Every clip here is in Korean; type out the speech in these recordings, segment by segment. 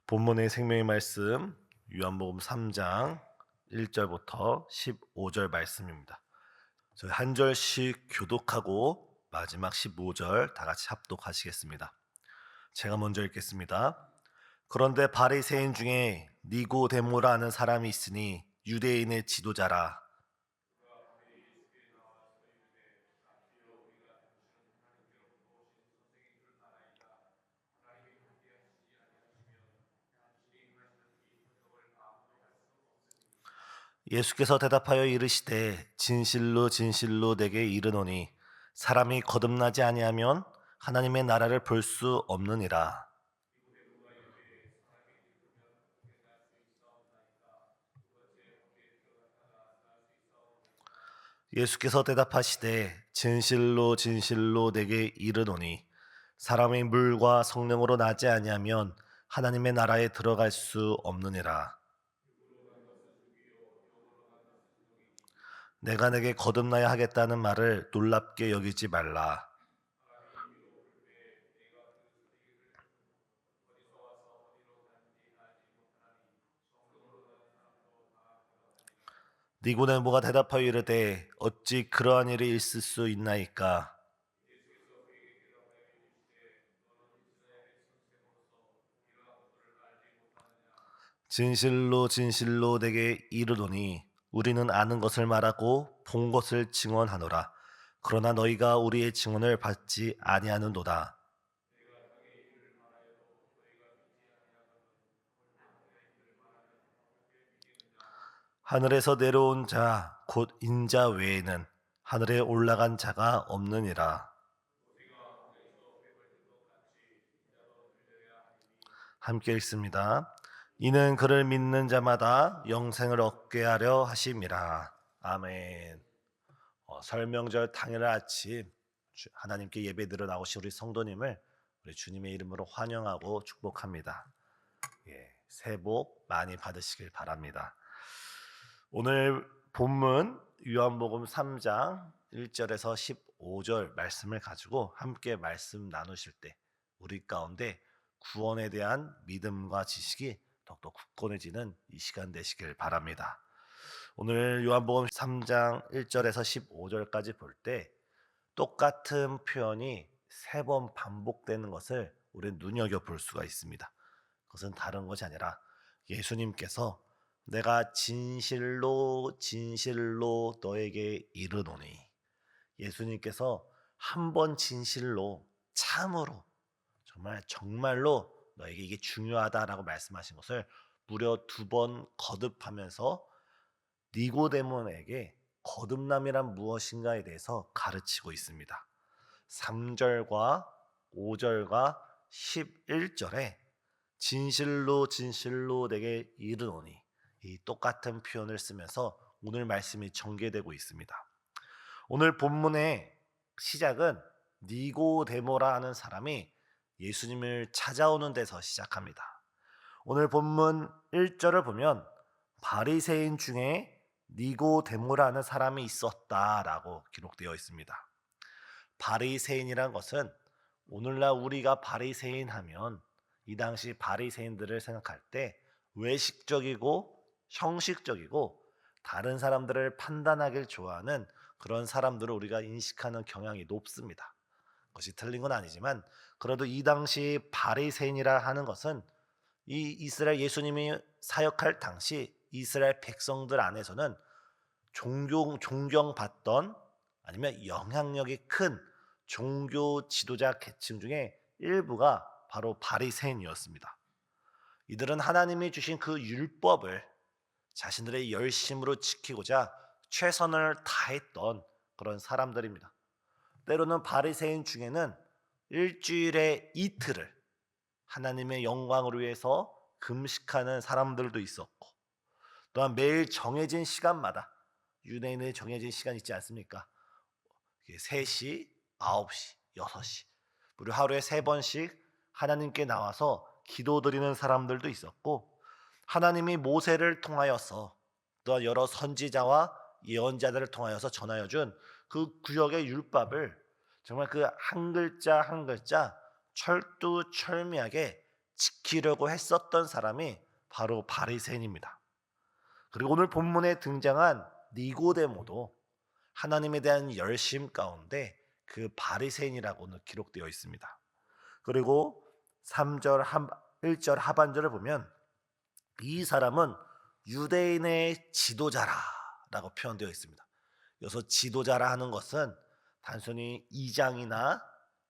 본문의 생명의 말씀 요한복음 3장 1절부터 15절 말씀입니다. 저희 한 절씩 교독하고 마지막 15절 다 같이 합독하시겠습니다. 제가 먼저 읽겠습니다. 그런데 바리새인 중에 니고데모라 하는 사람이 있으니 유대인의 지도자라. 예수께서 대답하여 이르시되 진실로 진실로 내게 이르노니 사람이 거듭나지 아니하면 하나님의 나라를 볼 수 없느니라. 예수께서 대답하시되 진실로 진실로 내게 이르노니 사람이 물과 성령으로 나지 아니하면 하나님의 나라에 들어갈 수 없느니라. 내가 내게 거듭나야 하겠다는 말을 놀랍게 여기지 말라. 니고데모가 대답하여 이르되 어찌 그러한 일이 있을 수 있나이까. 진실로 진실로 내게 이르노니 우리는 아는 것을 말하고 본 것을 증언하노라. 그러나 너희가 우리의 증언을 받지 아니하는도다. 하늘에서 내려온 자 곧 인자 외에는 하늘에 올라간 자가 없느니라. 함께 읽습니다. 이는 그를 믿는 자마다 영생을 얻게 하려 하심이라. 아멘. 설명절 당일 아침 하나님께 예배드려 나오신 우리 성도님을 우리 주님의 이름으로 환영하고 축복합니다. 새해 복 많이 받으시길 바랍니다. 오늘 본문 요한복음 3장 1절에서 15절 말씀을 가지고 함께 말씀 나누실 때 우리 가운데 구원에 대한 믿음과 지식이 더욱더 굳건해지는 이 시간 되시길 바랍니다. 오늘 요한복음 3장 1절에서 15절까지 볼 때 똑같은 표현이 3번 반복되는 것을 우리는 눈여겨볼 수가 있습니다. 그것은 다른 것이 아니라 예수님께서 내가 진실로 진실로 너에게 이르노니, 예수님께서 한 번 진실로 참으로 정말 정말로 너에게 이게 중요하다라고 말씀하신 것을 무려 2번 거듭하면서 니고데모에게 거듭남이란 무엇인가에 대해서 가르치고 있습니다. 3절과 5절과 11절에 진실로 진실로 내게 이르노니, 이 똑같은 표현을 쓰면서 오늘 말씀이 전개되고 있습니다. 오늘 본문의 시작은 니고데모라 하는 사람이 예수님을 찾아오는 데서 시작합니다. 오늘 본문 1절을 보면 바리새인 중에 니고데모라는 사람이 있었다라고 기록되어 있습니다. 바리새인이란 것은 오늘날 우리가 바리새인 하면 이 당시 바리새인들을 생각할 때 외식적이고 형식적이고 다른 사람들을 판단하길 좋아하는 그런 사람들을 우리가 인식하는 경향이 높습니다. 그것이 틀린 건 아니지만 그래도 이 당시 바리새인이라 하는 것은 이 이스라엘 예수님이 사역할 당시 이스라엘 백성들 안에서는 존경받던 아니면 영향력이 큰 종교 지도자 계층 중에 일부가 바로 바리새인이었습니다. 이들은 하나님이 주신 그 율법을 자신들의 열심으로 지키고자 최선을 다했던 그런 사람들입니다. 때로는 바리새인 중에는 일주일에 이틀을 하나님의 영광을 위해서 금식하는 사람들도 있었고, 또한 매일 정해진 시간마다 유대인의 정해진 시간 있지 않습니까? 3시, 9시, 6시 무려 하루에 3번씩 하나님께 나와서 기도드리는 사람들도 있었고, 하나님이 모세를 통하여서 또한 여러 선지자와 예언자들을 통하여서 전하여 준 그 구역의 율법을 정말 그 한 글자 한 글자 철두철미하게 지키려고 했었던 사람이 바로 바리새인입니다. 그리고 오늘 본문에 등장한 니고데모도 하나님에 대한 열심 가운데 그 바리새인이라고는 기록되어 있습니다. 그리고 3절 1절 하반절을 보면 이 사람은 유대인의 지도자라라고 표현되어 있습니다. 여기서 지도자라 하는 것은 단순히 이장이나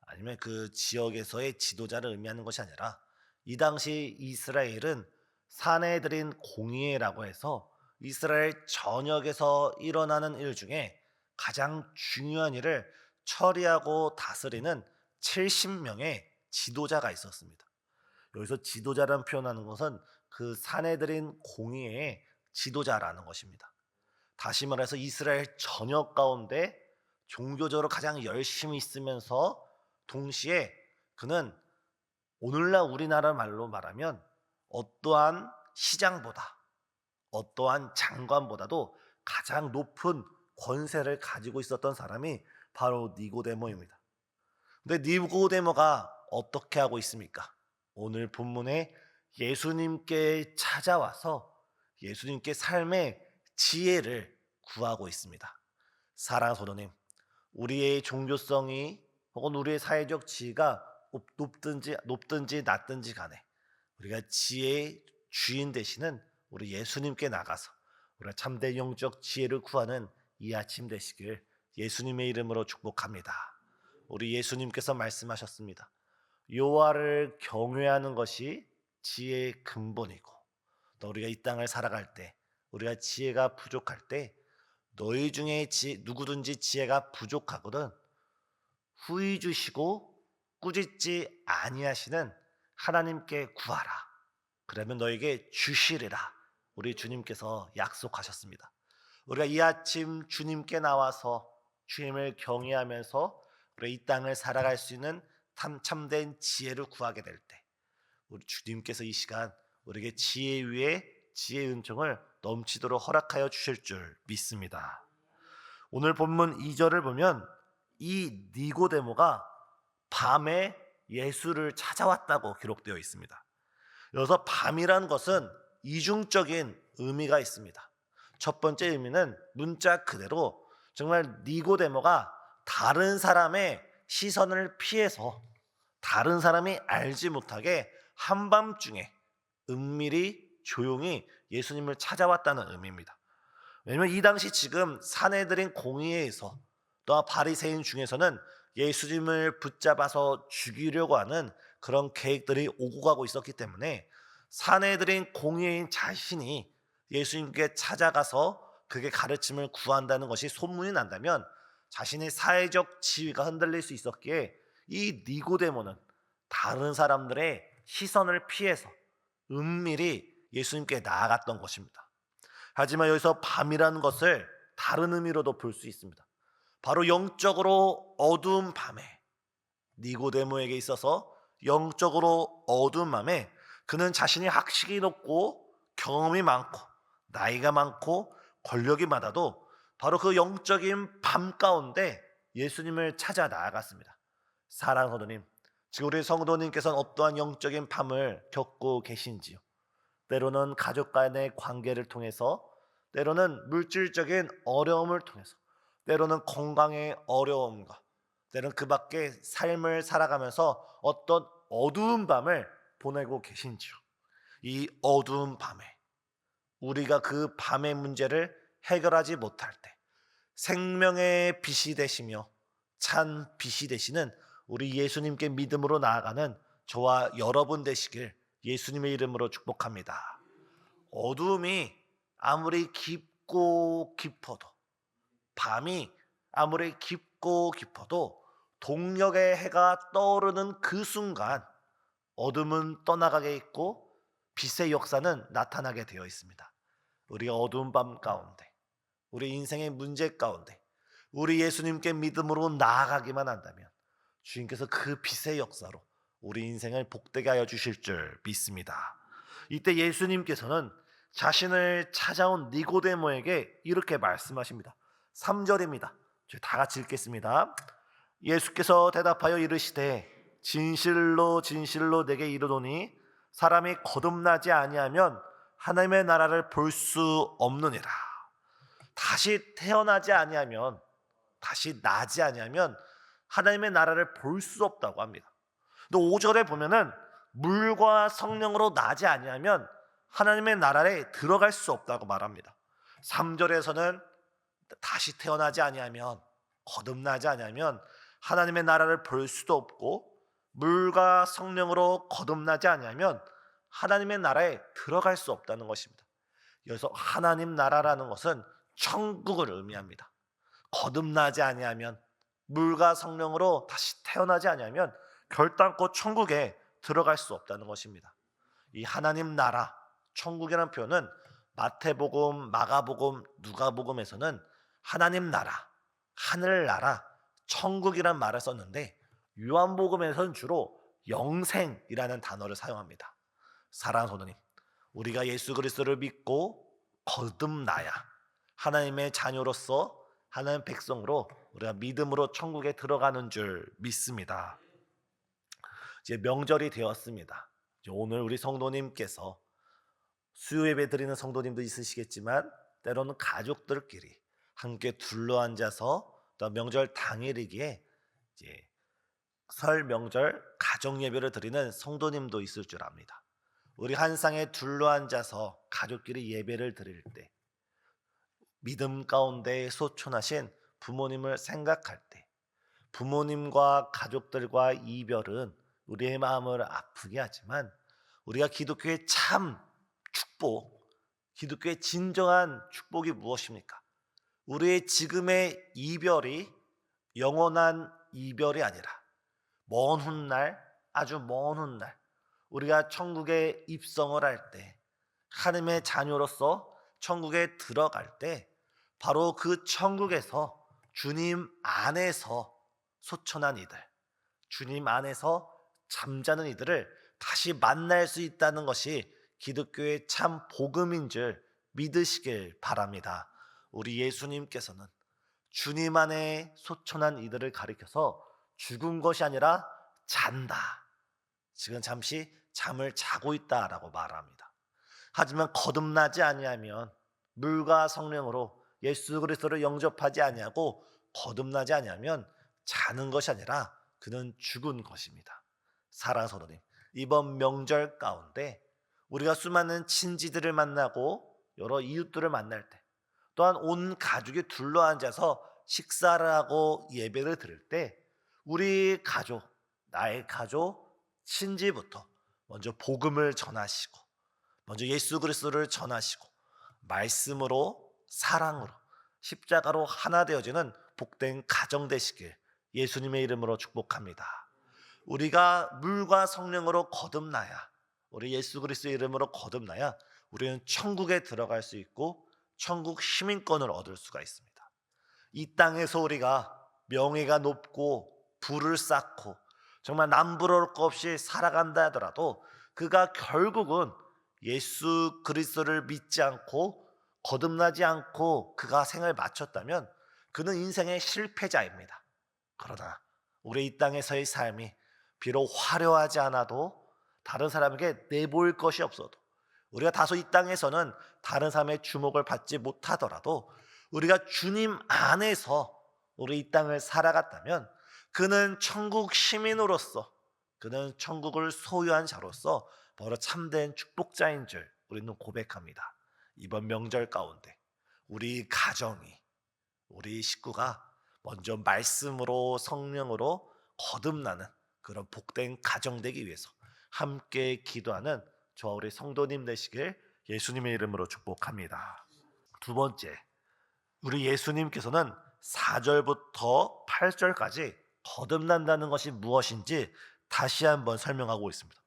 아니면 그 지역에서의 지도자를 의미하는 것이 아니라 이 당시 이스라엘은 사내들인 공의회라고 해서 이스라엘 전역에서 일어나는 일 중에 가장 중요한 일을 처리하고 다스리는 70명의 지도자가 있었습니다. 여기서 지도자라는 표현하는 것은 그 사내들인 공의회의 지도자라는 것입니다. 다시 말해서 이스라엘 전역 가운데 종교적으로 가장 열심히 있으면서 동시에 그는 오늘날 우리나라 말로 말하면 어떠한 시장보다 어떠한 장관보다도 가장 높은 권세를 가지고 있었던 사람이 바로 니고데모입니다. 근데 니고데모가 어떻게 하고 있습니까? 오늘 본문에 예수님께 찾아와서 예수님께 삶의 지혜를 구하고 있습니다. 사랑하는 성도님, 우리의 종교성이 혹은 우리의 사회적 지위가 높든지 낮든지 간에 우리가 지혜의 주인 되시는 우리 예수님께 나가서 우리가 참된 영적 지혜를 구하는 이 아침 되시길 예수님의 이름으로 축복합니다. 우리 예수님께서 말씀하셨습니다. 여호와를 경외하는 것이 지혜의 근본이고 또 우리가 이 땅을 살아갈 때 우리가 지혜가 부족할 때 너희 중에 누구든지 지혜가 부족하거든 후히 주시고 꾸짖지 아니하시는 하나님께 구하라. 그러면 너에게 주시리라. 우리 주님께서 약속하셨습니다. 우리가 이 아침 주님께 나와서 주님을 경외하면서 우리가 이 땅을 살아갈 수 있는 참된 지혜를 구하게 될 때 우리 주님께서 이 시간 우리에게 지혜 위에 지혜의 은총을 넘치도록 허락하여 주실 줄 믿습니다. 오늘 본문 2절을 보면 이 니고데모가 밤에 예수를 찾아왔다고 기록되어 있습니다. 여기서 밤이란 것은 이중적인 의미가 있습니다. 첫 번째 의미는 문자 그대로 정말 니고데모가 다른 사람의 시선을 피해서 다른 사람이 알지 못하게 한밤중에 은밀히 조용히 예수님을 찾아왔다는 의미입니다. 왜냐하면 이 당시 지금 사내들인 공의회에서 또 바리새인 중에서는 예수님을 붙잡아서 죽이려고 하는 그런 계획들이 오고 가고 있었기 때문에 사내들인 공의회인 자신이 예수님께 찾아가서 그게 가르침을 구한다는 것이 소문이 난다면 자신의 사회적 지위가 흔들릴 수 있었기에 이 니고데모는 다른 사람들의 시선을 피해서 은밀히 예수님께 나아갔던 것입니다. 하지만 여기서 밤이라는 것을 다른 의미로도 볼 수 있습니다. 바로 영적으로 어두운 밤에 니고데모에게 있어서 영적으로 어두운 밤에 그는 자신이 학식이 높고 경험이 많고 나이가 많고 권력이 많아도 바로 그 영적인 밤 가운데 예수님을 찾아 나아갔습니다. 사랑하는 성도님, 지금 우리 성도님께서는 어떠한 영적인 밤을 겪고 계신지요? 때로는 가족 간의 관계를 통해서, 때로는 물질적인 어려움을 통해서, 때로는 건강의 어려움과 때로는 그 밖에 삶을 살아가면서 어떤 어두운 밤을 보내고 계신지요? 이 어두운 밤에 우리가 그 밤의 문제를 해결하지 못할 때 생명의 빛이 되시며 찬 빛이 되시는 우리 예수님께 믿음으로 나아가는 저와 여러분 되시길 예수님의 이름으로 축복합니다. 어두움이 아무리 깊고 깊어도, 밤이 아무리 깊고 깊어도 동력의 해가 떠오르는 그 순간 어둠은 떠나가게 있고 빛의 역사는 나타나게 되어 있습니다. 우리가 어두운 밤 가운데, 우리 인생의 문제 가운데 우리 예수님께 믿음으로 나아가기만 한다면 주님께서 그 빛의 역사로 우리 인생을 복되게 하여 주실 줄 믿습니다. 이때 예수님께서는 자신을 찾아온 니고데모에게 이렇게 말씀하십니다. 3절입니다. 저희 다 같이 읽겠습니다. 예수께서 대답하여 이르시되 진실로 진실로 내게 이르노니 사람이 거듭나지 아니하면 하나님의 나라를 볼 수 없느니라. 다시 태어나지 아니하면, 다시 나지 아니하면 하나님의 나라를 볼 수 없다고 합니다. 또 5절에 보면은 물과 성령으로 나지 아니하면 하나님의 나라에 들어갈 수 없다고 말합니다. 3절에서는 다시 태어나지 아니하면, 거듭나지 아니하면 하나님의 나라를 볼 수도 없고, 물과 성령으로 거듭나지 아니하면 하나님의 나라에 들어갈 수 없다는 것입니다. 여기서 하나님 나라라는 것은 천국을 의미합니다. 거듭나지 아니하면, 물과 성령으로 다시 태어나지 아니하면 결단코 천국에 들어갈 수 없다는 것입니다. 이 하나님 나라, 천국이라는 표현은 마태복음, 마가복음, 누가복음에서는 하나님 나라, 하늘나라, 천국이란 말을 썼는데 요한복음에서는 주로 영생이라는 단어를 사용합니다. 사랑하는 성도님, 우리가 예수 그리스도를 믿고 거듭나야 하나님의 자녀로서, 하나님의 백성으로 우리가 믿음으로 천국에 들어가는 줄 믿습니다. 이제 명절이 되었습니다. 오늘 우리 성도님께서 수요 예배 드리는 성도님도 있으시겠지만 때로는 가족들끼리 함께 둘러앉아서 또 명절 당일이기에 이제 설 명절 가정 예배를 드리는 성도님도 있을 줄 압니다. 우리 한 상에 둘러앉아서 가족끼리 예배를 드릴 때 믿음 가운데 소천하신 부모님을 생각할 때, 부모님과 가족들과 이별은 우리의 마음을 아프게 하지만 우리가 기독교의 참 축복, 기독교의 진정한 축복이 무엇입니까? 우리의 지금의 이별이 영원한 이별이 아니라 먼 훗날, 아주 먼 훗날 우리가 천국에 입성을 할 때, 하나님의 자녀로서 천국에 들어갈 때 바로 그 천국에서 주님 안에서 소천한 이들, 주님 안에서 잠자는 이들을 다시 만날 수 있다는 것이 기독교의 참 복음인 줄 믿으시길 바랍니다. 우리 예수님께서는 주님 안에 소천한 이들을 가리켜서 죽은 것이 아니라 잔다, 지금 잠시 잠을 자고 있다라고 말합니다. 하지만 거듭나지 아니하면, 물과 성령으로 예수 그리스도를 영접하지 아니하고 거듭나지 아니하면 자는 것이 아니라 그는 죽은 것입니다. 사랑하는 성도님, 이번 명절 가운데 우리가 수많은 친지들을 만나고 여러 이웃들을 만날 때, 또한 온 가족이 둘러앉아서 식사를 하고 예배를 드릴 때 우리 가족, 나의 가족, 친지부터 먼저 복음을 전하시고, 먼저 예수 그리스도를 전하시고, 말씀으로, 사랑으로, 십자가로 하나 되어지는 복된 가정 되시길 예수님의 이름으로 축복합니다. 우리가 물과 성령으로 거듭나야, 우리 예수 그리스도의 이름으로 거듭나야 우리는 천국에 들어갈 수 있고 천국 시민권을 얻을 수가 있습니다. 이 땅에서 우리가 명예가 높고 부를 쌓고 정말 남부러울 것 없이 살아간다 하더라도 그가 결국은 예수 그리스도를 믿지 않고 거듭나지 않고 그가 생을 마쳤다면 그는 인생의 실패자입니다. 그러나 우리 이 땅에서의 삶이 비록 화려하지 않아도, 다른 사람에게 내보일 것이 없어도, 우리가 다소 이 땅에서는 다른 사람의 주목을 받지 못하더라도 우리가 주님 안에서 우리 이 땅을 살아갔다면 그는 천국 시민으로서, 그는 천국을 소유한 자로서 바로 참된 축복자인 줄 우리는 고백합니다. 이번 명절 가운데 우리 가정이, 우리 식구가 먼저 말씀으로, 성령으로 거듭나는 그런 복된 가정 되기 위해서 함께 기도하는 저와 우리 성도님 되시길 예수님의 이름으로 축복합니다. 두 번째, 우리 예수님께서는 4절부터 8절까지 거듭난다는 것이 무엇인지 다시 한번 설명하고 있습니다.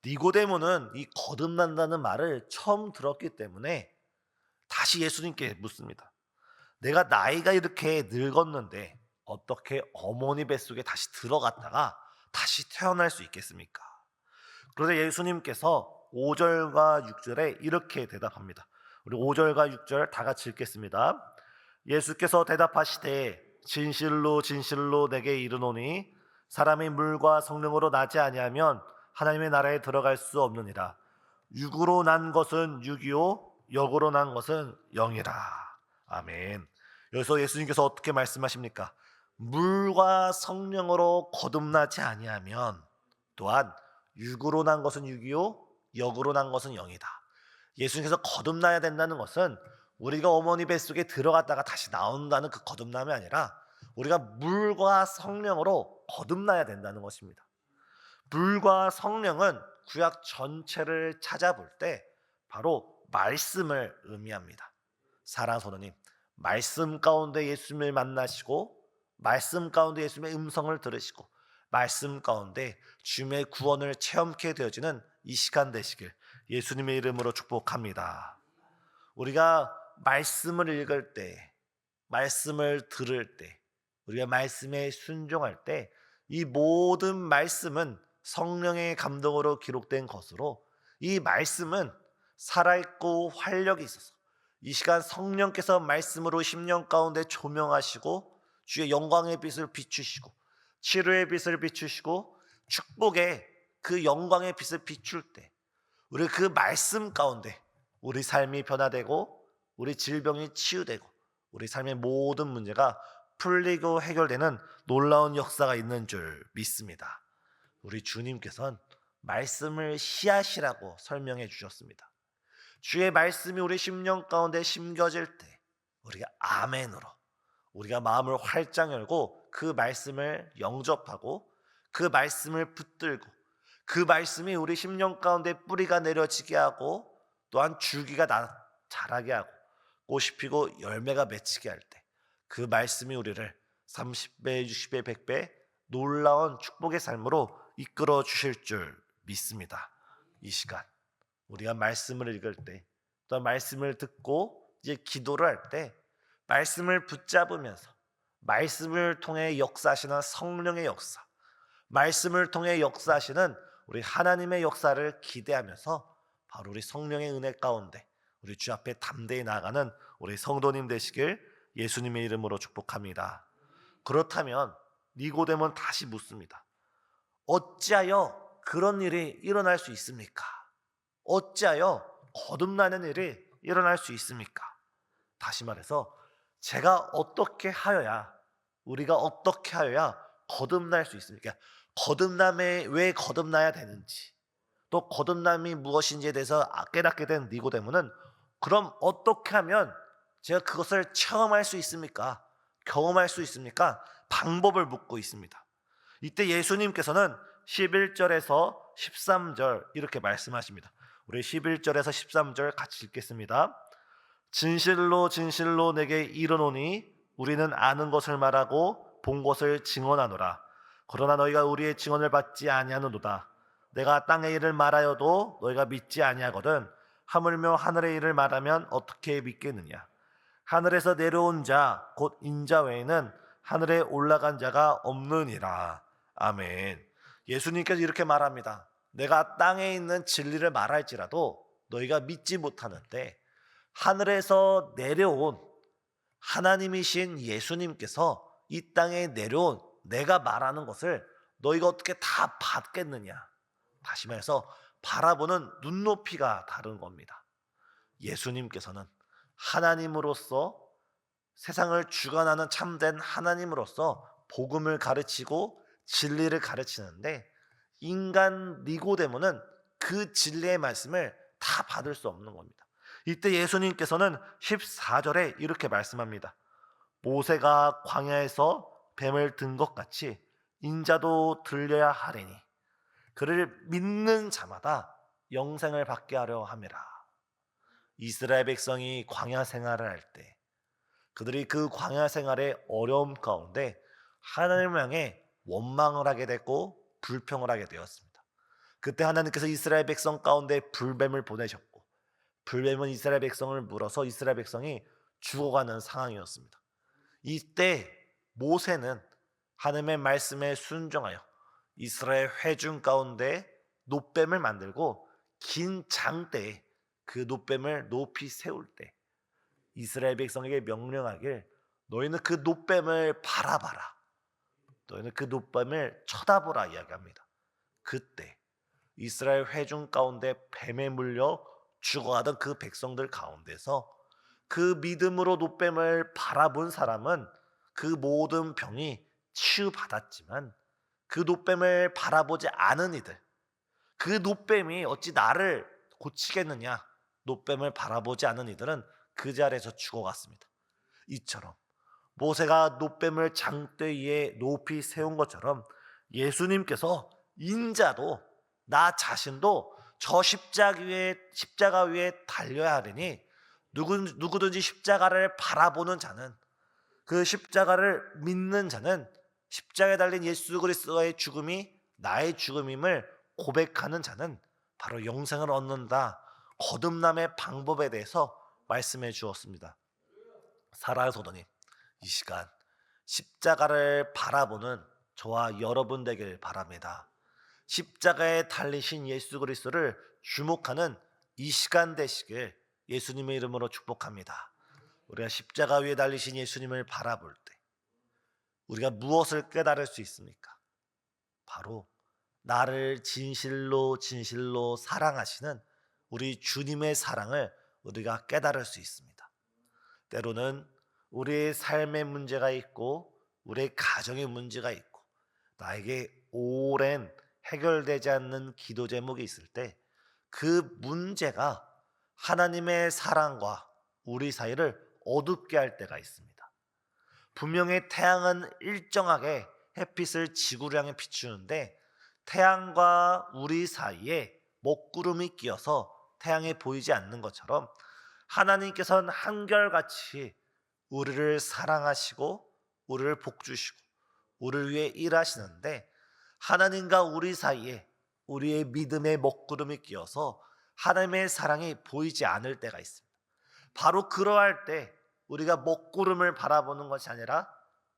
니고데모는 이 거듭난다는 말을 처음 들었기 때문에 다시 예수님께 묻습니다. 내가 나이가 이렇게 늙었는데 어떻게 어머니 뱃속에 다시 들어갔다가 다시 태어날 수 있겠습니까? 그런데 예수님께서 5절과 6절에 이렇게 대답합니다. 우리 5절과 6절 다 같이 읽겠습니다. 예수께서 대답하시되 진실로 진실로 내게 이르노니 사람이 물과 성령으로 나지 아니하면 하나님의 나라에 들어갈 수 없느니라. 육으로 난 것은 육이요 영으로 난 것은 영이라. 아멘. 여기서 예수님께서 어떻게 말씀하십니까? 물과 성령으로 거듭나지 아니하면 또한 육으로 난 것은 육이요 영으로 난 것은 영이다. 예수님께서 거듭나야 된다는 것은 우리가 어머니 뱃속에 들어갔다가 다시 나온다는 그 거듭남이 아니라 우리가 물과 성령으로 거듭나야 된다는 것입니다. 물과 성령은 구약 전체를 찾아볼 때 바로 말씀을 의미합니다. 사랑하는 성도님, 말씀 가운데 예수님을 만나시고 말씀 가운데 예수님의 음성을 들으시고 말씀 가운데 주님의 구원을 체험케 되어지는 이 시간 되시길 예수님의 이름으로 축복합니다. 우리가 말씀을 읽을 때, 말씀을 들을 때, 우리가 말씀에 순종할 때 이 모든 말씀은 성령의 감동으로 기록된 것으로 이 말씀은 살아있고 활력이 있어서 이 시간 성령께서 말씀으로 심령 가운데 조명하시고 주의 영광의 빛을 비추시고 치료의 빛을 비추시고 축복의 그 영광의 빛을 비출 때 우리 그 말씀 가운데 우리 삶이 변화되고 우리 질병이 치유되고 우리 삶의 모든 문제가 풀리고 해결되는 놀라운 역사가 있는 줄 믿습니다. 우리 주님께서는 말씀을 씨앗이라고 설명해 주셨습니다. 주의 말씀이 우리 심령 가운데 심겨질 때 우리가 아멘으로 우리가 마음을 활짝 열고 그 말씀을 영접하고 그 말씀을 붙들고 그 말씀이 우리 심령 가운데 뿌리가 내려지게 하고 또한 줄기가 자라게 하고 꽃이 피고 열매가 맺히게 할 때 그 말씀이 우리를 30배, 60배, 100배 놀라운 축복의 삶으로 이끌어 주실 줄 믿습니다. 이 시간 우리가 말씀을 읽을 때 또 말씀을 듣고 이제 기도를 할 때 말씀을 붙잡으면서 말씀을 통해 역사하시는 성령의 역사, 말씀을 통해 역사하시는 우리 하나님의 역사를 기대하면서 바로 우리 성령의 은혜 가운데 우리 주 앞에 담대히 나아가는 우리 성도님 되시길 예수님의 이름으로 축복합니다. 그렇다면 니고데모는 다시 묻습니다. 어찌하여 그런 일이 일어날 수 있습니까? 어찌하여 거듭나는 일이 일어날 수 있습니까? 다시 말해서 제가 어떻게 하여야 우리가 어떻게 하여야 거듭날 수 있습니까? 거듭남에 왜 거듭나야 되는지 또 거듭남이 무엇인지에 대해서 깨닫게 된 니고데모는 그럼 어떻게 하면 제가 그것을 체험할 수 있습니까? 경험할 수 있습니까? 방법을 묻고 있습니다. 이때 예수님께서는 11절에서 13절 이렇게 말씀하십니다. 우리 11절에서 13절 같이 읽겠습니다. 진실로 진실로 내게 이르노니 우리는 아는 것을 말하고 본 것을 증언하노라. 그러나 너희가 우리의 증언을 받지 아니하노도다. 내가 땅의 일을 말하여도 너희가 믿지 아니하거든. 하물며 하늘의 일을 말하면 어떻게 믿겠느냐. 하늘에서 내려온 자 곧 인자 외에는 하늘에 올라간 자가 없느니라. 아멘. 예수님께서 이렇게 말합니다. 내가 땅에 있는 진리를 말할지라도 너희가 믿지 못하는데 하늘에서 내려온 하나님이신 예수님께서 이 땅에 내려온 내가 말하는 것을 너희가 어떻게 다 받겠느냐. 다시 말해서 바라보는 눈높이가 다른 겁니다. 예수님께서는 하나님으로서 세상을 주관하는 참된 하나님으로서 복음을 가르치고 진리를 가르치는데 인간 니고데모는 그 진리의 말씀을 다 받을 수 없는 겁니다. 이때 예수님께서는 14절에 이렇게 말씀합니다. 모세가 광야에서 뱀을 든 것 같이 인자도 들려야 하리니 그를 믿는 자마다 영생을 받게 하려 함이라. 이스라엘 백성이 광야 생활을 할 때 그들이 그 광야 생활의 어려움 가운데 하나님을 향해 원망을 하게 됐고 불평을 하게 되었습니다. 그때 하나님께서 이스라엘 백성 가운데 불뱀을 보내셨고 불뱀은 이스라엘 백성을 물어서 이스라엘 백성이 죽어가는 상황이었습니다. 이때 모세는 하나님의 말씀에 순종하여 이스라엘 회중 가운데 놋뱀을 만들고 긴 장대에 그 놋뱀을 높이 세울 때 이스라엘 백성에게 명령하길 너희는 그 놋뱀을 바라봐라. 너희는 그 놋뱀을 쳐다보라 이야기합니다. 그때 이스라엘 회중 가운데 뱀에 물려 죽어가던 그 백성들 가운데서 그 믿음으로 노뱀을 바라본 사람은 그 모든 병이 치유받았지만, 그 노뱀을 바라보지 않은 이들, 그 노뱀이 어찌 나를 고치겠느냐, 노뱀을 바라보지 않은 이들은 그 자리에서 죽어갔습니다. 이처럼 모세가 노뱀을 장대 위에 높이 세운 것처럼 예수님께서 인자도, 나 자신도 저 십자가 위에 달려야 하리니, 누구든지 십자가를 바라보는 자는, 그 십자가를 믿는 자는, 십자가에 달린 예수 그리스도의 죽음이 나의 죽음임을 고백하는 자는 바로 영생을 얻는다. 거듭남의 방법에 대해서 말씀해 주었습니다. 사랑하는 성도님, 이 시간 십자가를 바라보는 저와 여러분 되길 바랍니다. 십자가에 달리신 예수 그리스도를 주목하는 이 시간 되시길 예수님의 이름으로 축복합니다. 우리가 십자가 위에 달리신 예수님을 바라볼 때 우리가 무엇을 깨달을 수 있습니까? 바로 나를 진실로 사랑하시는 우리 주님의 사랑을 우리가 깨달을 수 있습니다. 때로는 우리의 삶의 문제가 있고, 우리의 가정의 문제가 있고, 나에게 오랜 해결되지 않는 기도 제목이 있을 때 그 문제가 하나님의 사랑과 우리 사이를 어둡게 할 때가 있습니다. 분명히 태양은 일정하게 햇빛을 지구를 향해 비추는데, 태양과 우리 사이에 먹구름이 끼어서 태양이 보이지 않는 것처럼 하나님께서는 한결같이 우리를 사랑하시고 우리를 복주시고 우리를 위해 일하시는데, 하나님과 우리 사이에 우리의 믿음의 먹구름이 끼어서 하나님의 사랑이 보이지 않을 때가 있습니다. 바로 그러할 때 우리가 먹구름을 바라보는 것이 아니라,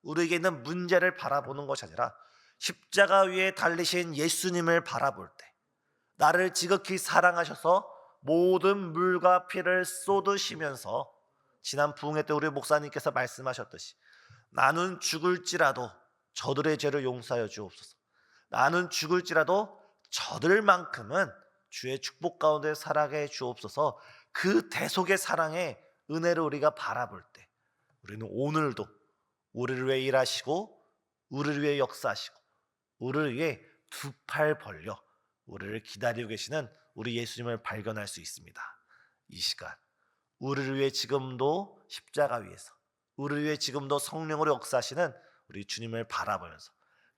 우리에게 있는 문제를 바라보는 것이 아니라 십자가 위에 달리신 예수님을 바라볼 때, 나를 지극히 사랑하셔서 모든 물과 피를 쏟으시면서, 지난 부흥회 때 우리 목사님께서 말씀하셨듯이 나는 죽을지라도 저들의 죄를 용서하여 주옵소서, 나는 죽을지라도 저들만큼은 주의 축복 가운데 살아게 주옵소서, 그 대속의 사랑의 은혜를 우리가 바라볼 때 우리는 오늘도 우리를 위해 일하시고 우리를 위해 역사하시고 우리를 위해 두 팔 벌려 우리를 기다리고 계시는 우리 예수님을 발견할 수 있습니다. 이 시간 우리를 위해 지금도 십자가 위에서, 우리를 위해 지금도 성령으로 역사하시는 우리 주님을 바라보면서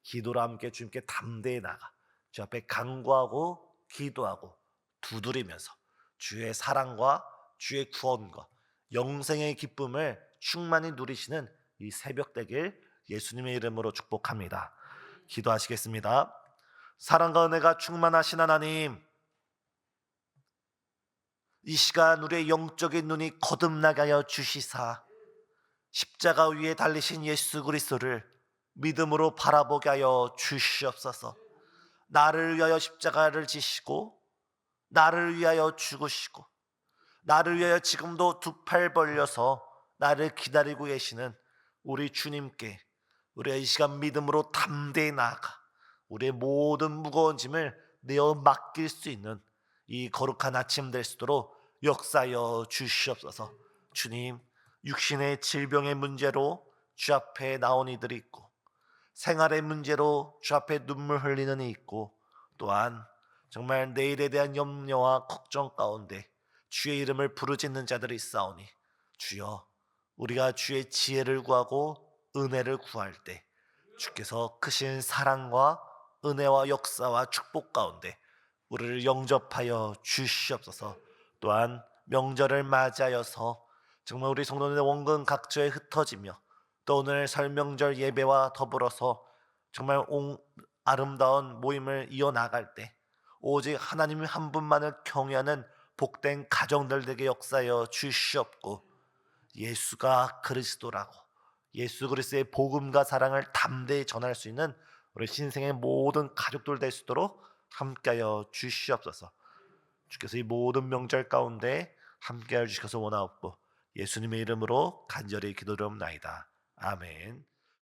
기도로 함께 주님께 담대히 나가 주 앞에 간구하고 기도하고 두드리면서 주의 사랑과 주의 구원과 영생의 기쁨을 충만히 누리시는 이 새벽 되길 예수님의 이름으로 축복합니다. 기도하시겠습니다. 사랑과 은혜가 충만하신 하나님, 이 시간 우리의 영적인 눈이 거듭나게 하여 주시사 십자가 위에 달리신 예수 그리스도를 믿음으로 바라보게 하여 주시옵소서. 나를 위하여 십자가를 지시고 나를 위하여 죽으시고 나를 위하여 지금도 두 팔 벌려서 나를 기다리고 계시는 우리 주님께 우리가 이 시간 믿음으로 담대히 나아가 우리의 모든 무거운 짐을 내어 맡길 수 있는 이 거룩한 아침 될 수 있도록 역사하여 주시옵소서. 주님, 육신의 질병의 문제로 주 앞에 나온 이들이 있고, 생활의 문제로 주 앞에 눈물 흘리는 이 있고, 또한 정말 내일에 대한 염려와 걱정 가운데 주의 이름을 부르짖는 자들이 있사오니, 주여, 우리가 주의 지혜를 구하고 은혜를 구할 때 주께서 크신 사랑과 은혜와 역사와 축복 가운데 우리를 영접하여 주시옵소서. 또한 명절을 맞이하여서 정말 우리 성도들의 원근 각처에 흩어지며 또 오늘 설명절 예배와 더불어서 정말 아름다운 모임을 이어나갈 때 오직 하나님 한 분만을 경외하는 복된 가정들 되게 역사하여 주시옵고, 예수가 그리스도라고 예수 그리스도의 복음과 사랑을 담대히 전할 수 있는 우리 신생의 모든 가족들 될 수 있도록 함께하여 주시옵소서. 주께서 이 모든 명절 가운데 함께하여 주셔서 원하옵고 예수님의 이름으로 간절히 기도드리옵나이다. 아멘.